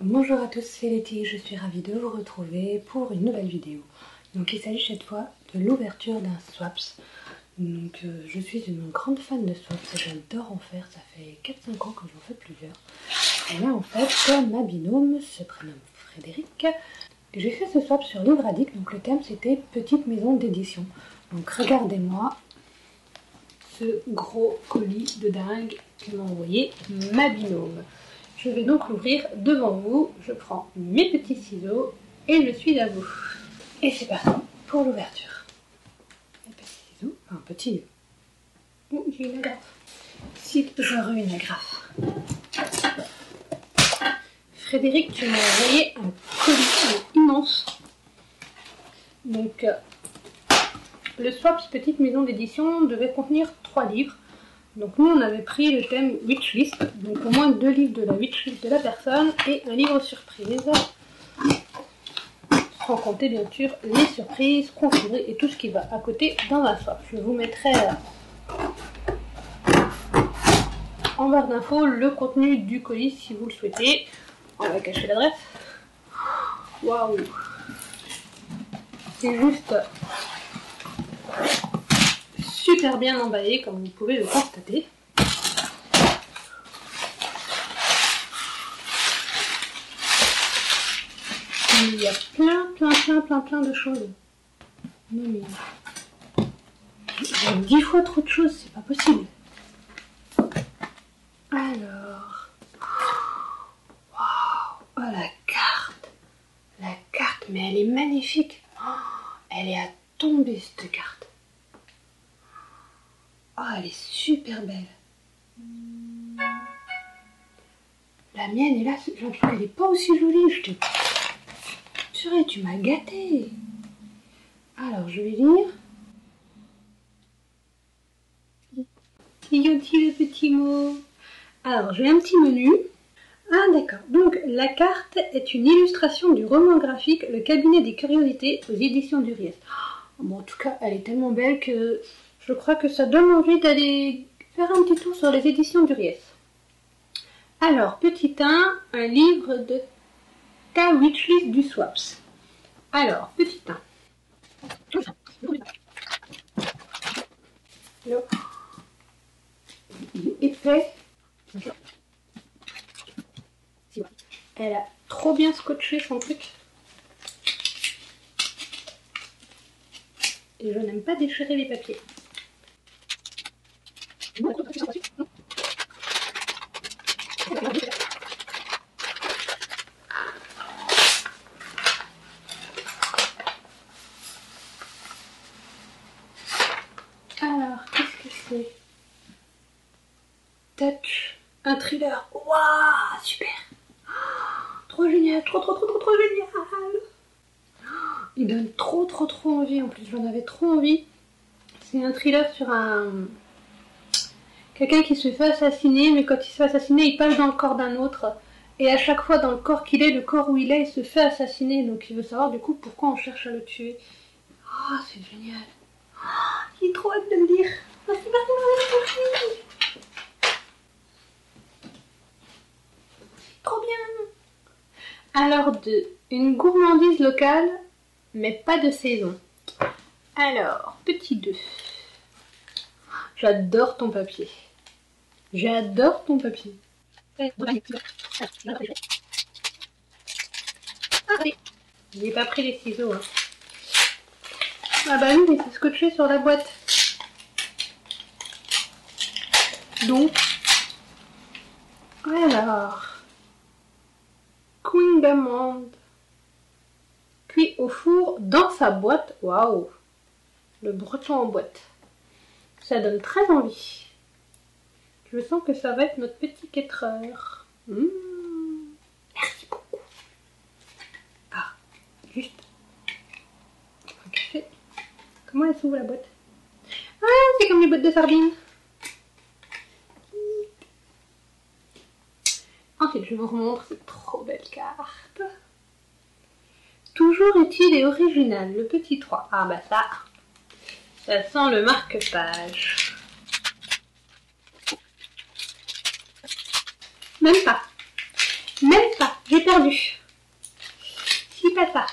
Bonjour à tous, c'est Letty, je suis ravie de vous retrouver pour une nouvelle vidéo. Donc il s'agit cette fois de l'ouverture d'un swaps. Donc je suis une grande fan de swaps, j'adore en faire, ça fait 4-5 ans que j'en fais plusieurs. Et là en fait, ma binôme se prénomme Frédéric. J'ai fait ce swap sur Livre Addict, donc le thème c'était Petite maison d'édition. Donc regardez-moi ce gros colis de dingue que m'a envoyé ma binôme. Je vais donc l'ouvrir devant vous. Je prends mes petits ciseaux et je suis à vous. Et c'est parti pour l'ouverture. Mes petits ciseaux, enfin petit. Oh, j'ai une agrafe. Si j'aurais une agrafe. Frédéric, tu m'as envoyé un colis immense. Donc, le Swaps Petite Maison d'édition devait contenir 3 livres. Donc nous on avait pris le thème Wishlist, donc au moins 2 livres de la Wishlist de la personne et un livre surprise. Sans compter bien sûr les surprises, configurées et tout ce qui va à côté dans un swap. Je vous mettrai en barre d'infos le contenu du colis si vous le souhaitez. On va cacher l'adresse. Waouh! C'est juste super bien emballé comme vous pouvez le constater. Il y a plein de choses. Non mais il y a 10 fois trop de choses, c'est pas possible. Alors, waouh, oh la carte, mais elle est magnifique. Oh, elle est à tomber cette carte. Oh, elle est super belle. La mienne est là, j'ai l'impression qu'elle n'est pas aussi jolie. Je te... Purée, tu m'as gâtée. Alors, je vais lire. Y a-t-il le petit mot? Alors, j'ai un petit menu. Ah, d'accord. Donc, la carte est une illustration du roman graphique Le cabinet des curiosités aux éditions du Riest. Bon, en tout cas, elle est tellement belle que je crois que ça donne envie d'aller faire un petit tour sur les éditions du Riest. Alors, petit 1, un livre de ta wishlist du Swaps. Alors, petit 1. Alors, il est épais. Elle a trop bien scotché son truc. Et je n'aime pas déchirer les papiers. Alors, qu'est-ce que c'est? Touch, un thriller. Waouh, super. Trop génial, trop génial. Il donne trop envie, en plus j'en avais trop envie. C'est un thriller sur quelqu'un qui se fait assassiner, mais quand il se fait assassiner, il passe dans le corps d'un autre. Et à chaque fois dans le corps qu'il est, le corps où il est, il se fait assassiner. Donc il veut savoir du coup pourquoi on cherche à le tuer. Oh, c'est génial. Oh, j'ai trop hâte de le lire. Oh, c'est parti. Trop bien. Alors, une gourmandise locale, mais pas de saison. Alors, petit 2. J'adore ton papier. J'adore ton papier. J'ai pas pris les ciseaux. Hein. Ah bah oui, mais c'est scotché sur la boîte. Donc, alors, Queen d'amande, cuit au four dans sa boîte. Waouh, le breton en boîte. Ça donne très envie. Je sens que ça va être notre petit quêtreur. Merci beaucoup. Ah, juste un café. Comment elle s'ouvre la boîte? Ah, c'est comme les boîtes de sardines. Ensuite, je vous remontre cette trop belle carte. Toujours utile et original, le petit 3. Ah bah ça sent le marque-page. Même pas. J'ai perdu. C'est pas ça.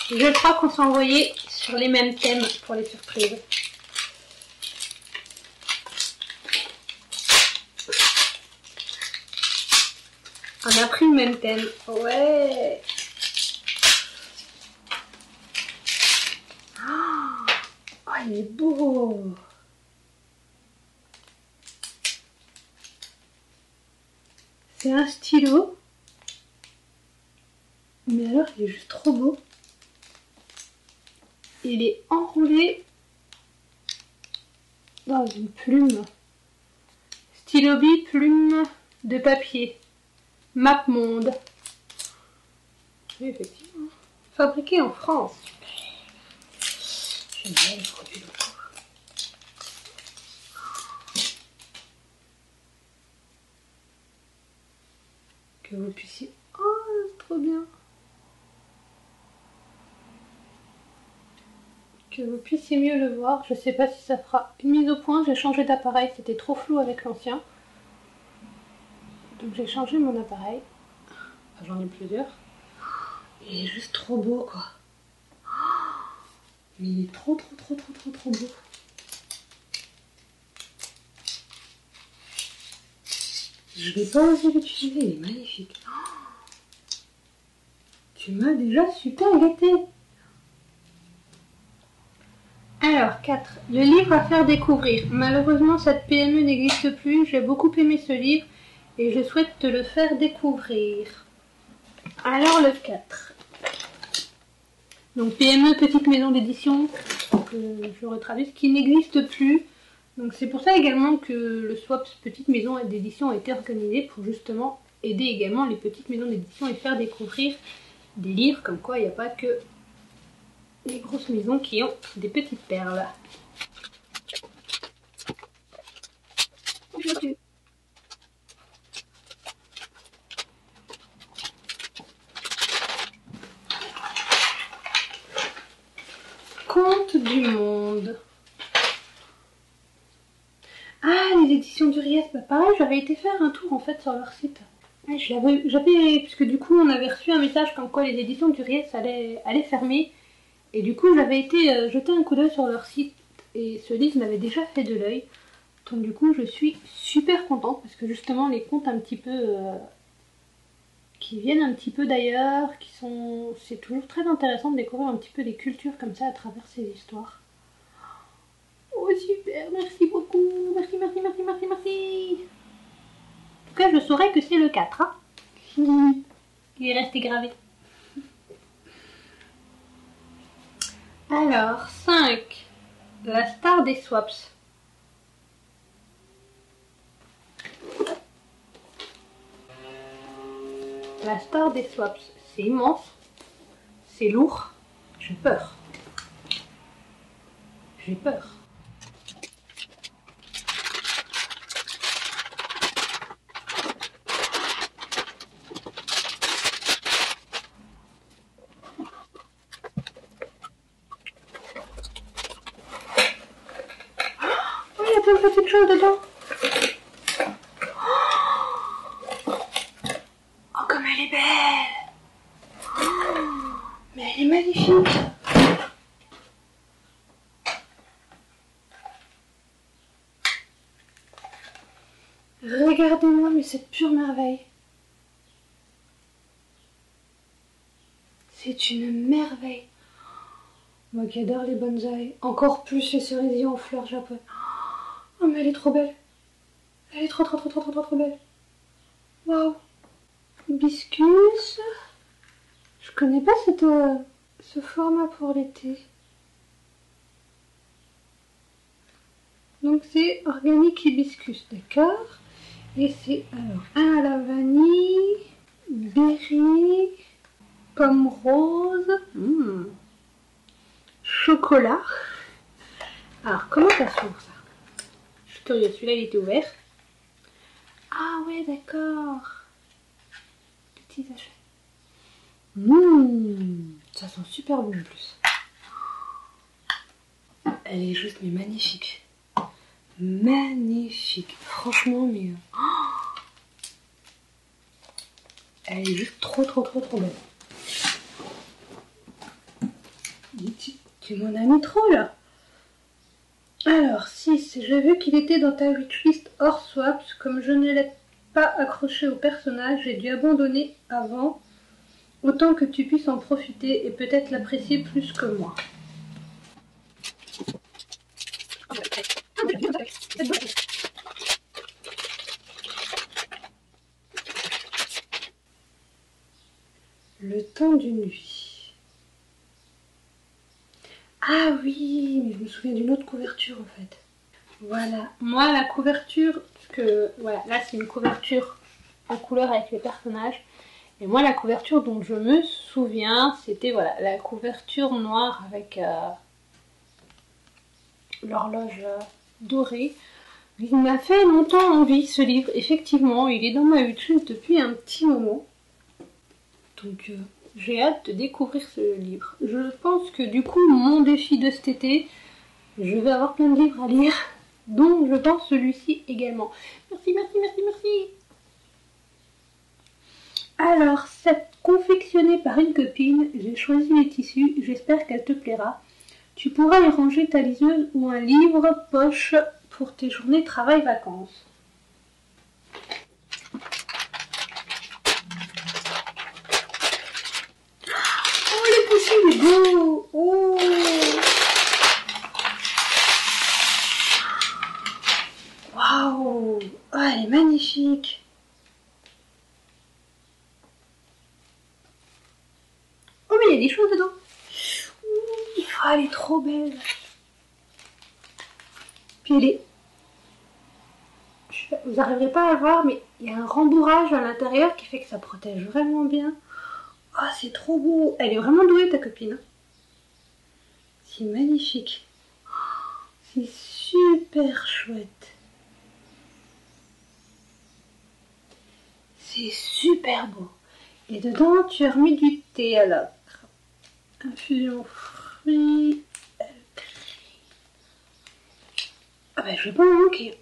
Je crois qu'on s'est envoyé sur les mêmes thèmes pour les surprises. On a pris le même thème. Ouais. Oh, il est beau. C'est un stylo. Mais alors, il est juste trop beau. Il est enroulé dans une plume. Stylo-bille, plume de papier. MapMonde. Oui, effectivement. Fabriqué en France. J'aime bien les produits locaux. Que vous puissiez... Oh, c'est trop bien. Que vous puissiez mieux le voir. Je sais pas si ça fera une mise au point. J'ai changé d'appareil. C'était trop flou avec l'ancien. Donc j'ai changé mon appareil. Enfin, j'en ai plusieurs. Il est juste trop beau, quoi. Mais il est trop beau. Je vais pas oser l'utiliser, il est magnifique. Tu m'as déjà super gâté. Alors, 4. Le livre à faire découvrir. Malheureusement, cette PME n'existe plus. J'ai beaucoup aimé ce livre et je souhaite te le faire découvrir. Alors, le 4. Donc, PME, petite maison d'édition, je retraduis, qui n'existe plus. Donc, c'est pour ça également que le SWAPS petite maison d'édition a été organisé pour justement aider également les petites maisons d'édition et faire découvrir des livres, comme quoi il n'y a pas que les grosses maisons qui ont des petites perles. Conte du monde. Ah, les éditions du Riès, bah pareil, j'avais été faire un tour en fait sur leur site. Ouais, j'avais, puisque du coup on avait reçu un message comme quoi les éditions du Riès allaient fermer. Et du coup j'avais été jeter un coup d'œil sur leur site et ce livre m'avait déjà fait de l'œil. Donc du coup je suis super contente parce que justement les contes un petit peu qui viennent un petit peu d'ailleurs, c'est toujours très intéressant de découvrir un petit peu des cultures comme ça à travers ces histoires. Oh super, merci beaucoup, merci. En tout cas je saurais que c'est le 4, hein. Il est resté gravé. Alors, 5. La star des swaps. La star des swaps, c'est immense, c'est lourd, j'ai peur. J'ai peur. Oh, il y a plein de petites choses dedans. Oh, comme elle est belle. Oh, mais elle est magnifique. Regardez-moi, mais c'est pure merveille. C'est une merveille. Moi qui adore les bonsaïs, encore plus les cerisiers en fleurs japonaises. Oh mais elle est trop belle. Elle est trop belle. Waouh. Hibiscus. Je connais pas ce format pour l'été. Donc c'est organique hibiscus, d'accord. Et c'est alors un à la vanille, berry, pomme rose, chocolat. Alors comment ça s'ouvre ça? Je suis curieuse, celui-là il était ouvert. Ah ouais d'accord. Petit sachet. Ça sent super bon en plus. Elle est juste mais magnifique. Magnifique. Franchement mais... Elle est juste trop belle. Tu m'en as mis trop là. Alors 6, j'ai vu qu'il était dans ta wishlist hors swaps. Comme je ne l'ai pas accroché au personnage, j'ai dû abandonner avant. Autant que tu puisses en profiter et peut-être l'apprécier plus que moi. Le temps d'une vie. Ah oui, mais je me souviens d'une autre couverture en fait. Voilà, moi la couverture, voilà, là c'est une couverture en couleur avec les personnages. Et moi la couverture dont je me souviens, c'était voilà, la couverture noire avec l'horloge dorée. Il m'a fait longtemps envie ce livre, effectivement, il est dans ma wishlist depuis un petit moment. Donc j'ai hâte de découvrir ce livre. Je pense que du coup mon défi de cet été, je vais avoir plein de livres à lire. Donc je pense celui-ci également. Merci. Alors, c'est confectionné par une copine. J'ai choisi les tissus. J'espère qu'elle te plaira. Tu pourras y ranger ta liseuse ou un livre poche pour tes journées travail-vacances. Oh, le poussin est beau. Oh. Waouh. Oh, elle est magnifique. Oh, mais il y a des choses dedans. Oh, elle est trop belle. Puis elle est... Vous n'arriverez pas à voir, mais il y a un rembourrage à l'intérieur qui fait que ça protège vraiment bien. Oh, c'est trop beau. Elle est vraiment douée, ta copine. C'est magnifique. C'est super chouette. C'est super beau. Et dedans, tu as remis du thé à l'ocre. Infusion fruits. Ah bah je vais pas en manquer.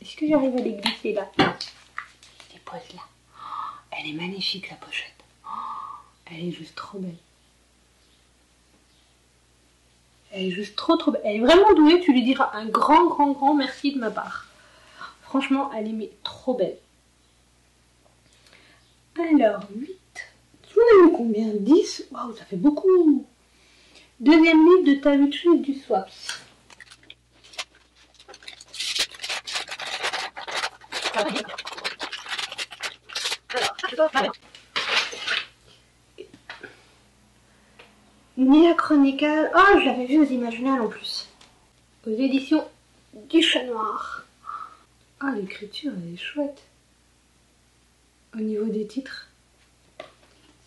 Est-ce que j'arrive à les glisser là? Je les pose là. Oh, elle est magnifique la pochette. Oh, elle est juste trop belle. Elle est juste trop belle. Elle est vraiment douée, tu lui diras un grand merci de ma part. Franchement, elle est trop belle. Alors, 8. Tu en as mis combien? 10? Waouh, ça fait beaucoup. Deuxième livre de ta wishlist du Swaps. Nia Chronicle. Oh, je l'avais vu aux Imaginales en plus. Aux éditions du Chat Noir. Ah, l'écriture, elle est chouette. Au niveau des titres,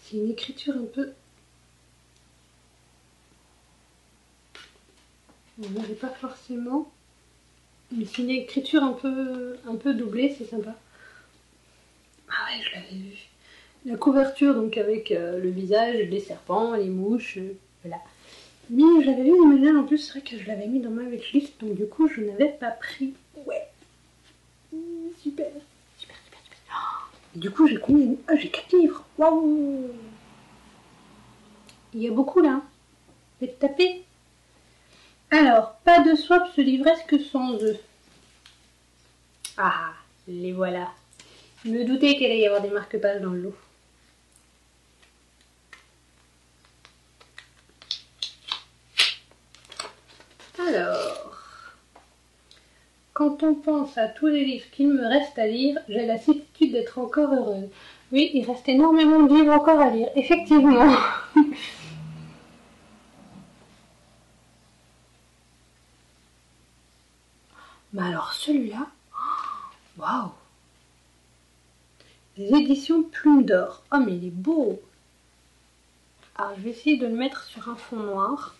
c'est une écriture un peu... On ne verrait pas forcément. Mais c'est une écriture un peu doublée, c'est sympa. Ah ouais, je l'avais vu. La couverture, donc avec le visage, les serpents, les mouches, voilà. Mais je l'avais vu Imaginal en plus, c'est vrai que je l'avais mis dans ma wishlist, donc du coup je n'avais pas pris. Ouais. Super. Et du coup j'ai combien? Ah, j'ai 4 livres. Waouh. Il y a beaucoup là. Je vais te taper. Alors, pas de swap se livresque sans œufs. Ah, les voilà. Je me doutais qu'il allait y avoir des marque-pages dans le lot. Alors, quand on pense à tous les livres qu'il me reste à lire, j'ai la certitude d'être encore heureuse. Oui, il reste énormément de livres encore à lire, effectivement. Mais alors celui-là, waouh! Les éditions Plume d'Or. Oh mais il est beau! Alors je vais essayer de le mettre sur un fond noir.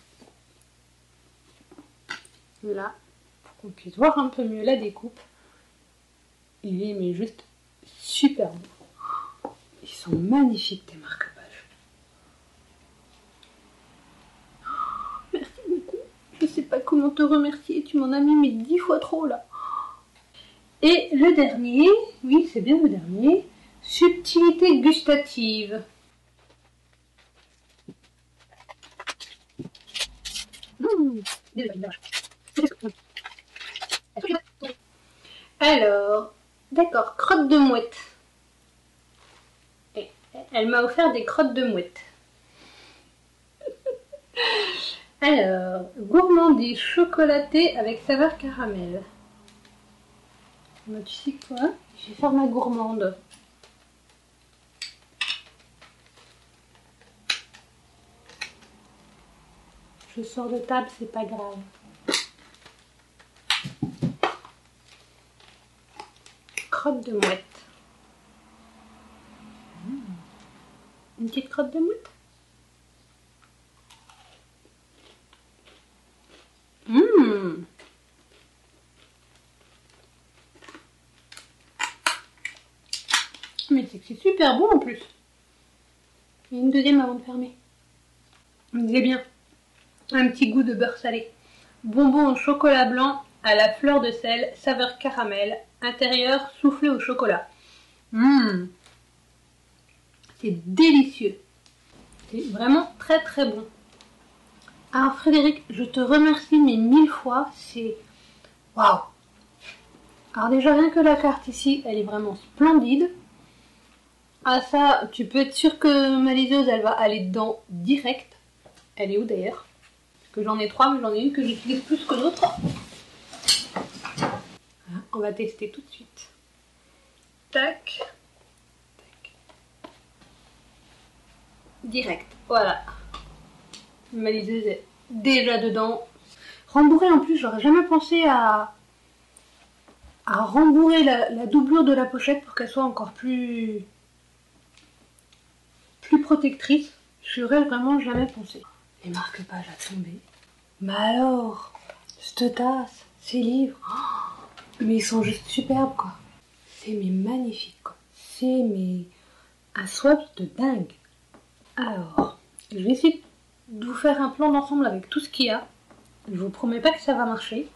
Là, pour qu'on puisse voir un peu mieux la découpe. Il est mais juste super beau. Ils sont magnifiques tes marque-pages. Merci beaucoup. Je sais pas comment te remercier. Tu m'en as mis mais 10 fois trop là. Et le dernier, oui c'est bien le dernier, subtilité gustative. Alors, d'accord, crotte de mouette. Elle m'a offert des crottes de mouette. Alors, gourmandise chocolatée avec saveur caramel. Bah, tu sais quoi? Je vais faire ma gourmande. Je sors de table, c'est pas grave. Crotte de mouette. Une petite crotte de mouette. Mais c'est super bon en plus. Et une deuxième avant de fermer. On disait bien. Un petit goût de beurre salé. Bonbon au chocolat blanc à la fleur de sel, saveur caramel, intérieur soufflé au chocolat. C'est délicieux. C'est vraiment très très bon. Alors Frédéric, je te remercie mais 1000 fois. C'est... Waouh! Alors déjà rien que la carte ici, elle est vraiment splendide. Ah ça, tu peux être sûr que ma liseuse, elle va aller dedans direct. Elle est où d'ailleurs? Parce que j'en ai 3, mais j'en ai une que j'utilise plus que l'autre. On va tester tout de suite. Tac. Tac. Direct, voilà. Ma liseuse est déjà dedans. Rembourrer en plus, j'aurais jamais pensé à rembourrer la doublure de la pochette pour qu'elle soit encore plus protectrice. Je n'aurais vraiment jamais pensé. Les marque-pages à tomber. Mais alors, cette tasse, ces livres, oh, mais ils sont juste superbes quoi. C'est mais magnifique quoi. C'est mais un swatch de dingue. Alors, je vais essayer de vous faire un plan d'ensemble avec tout ce qu'il y a. Je vous promets pas que ça va marcher.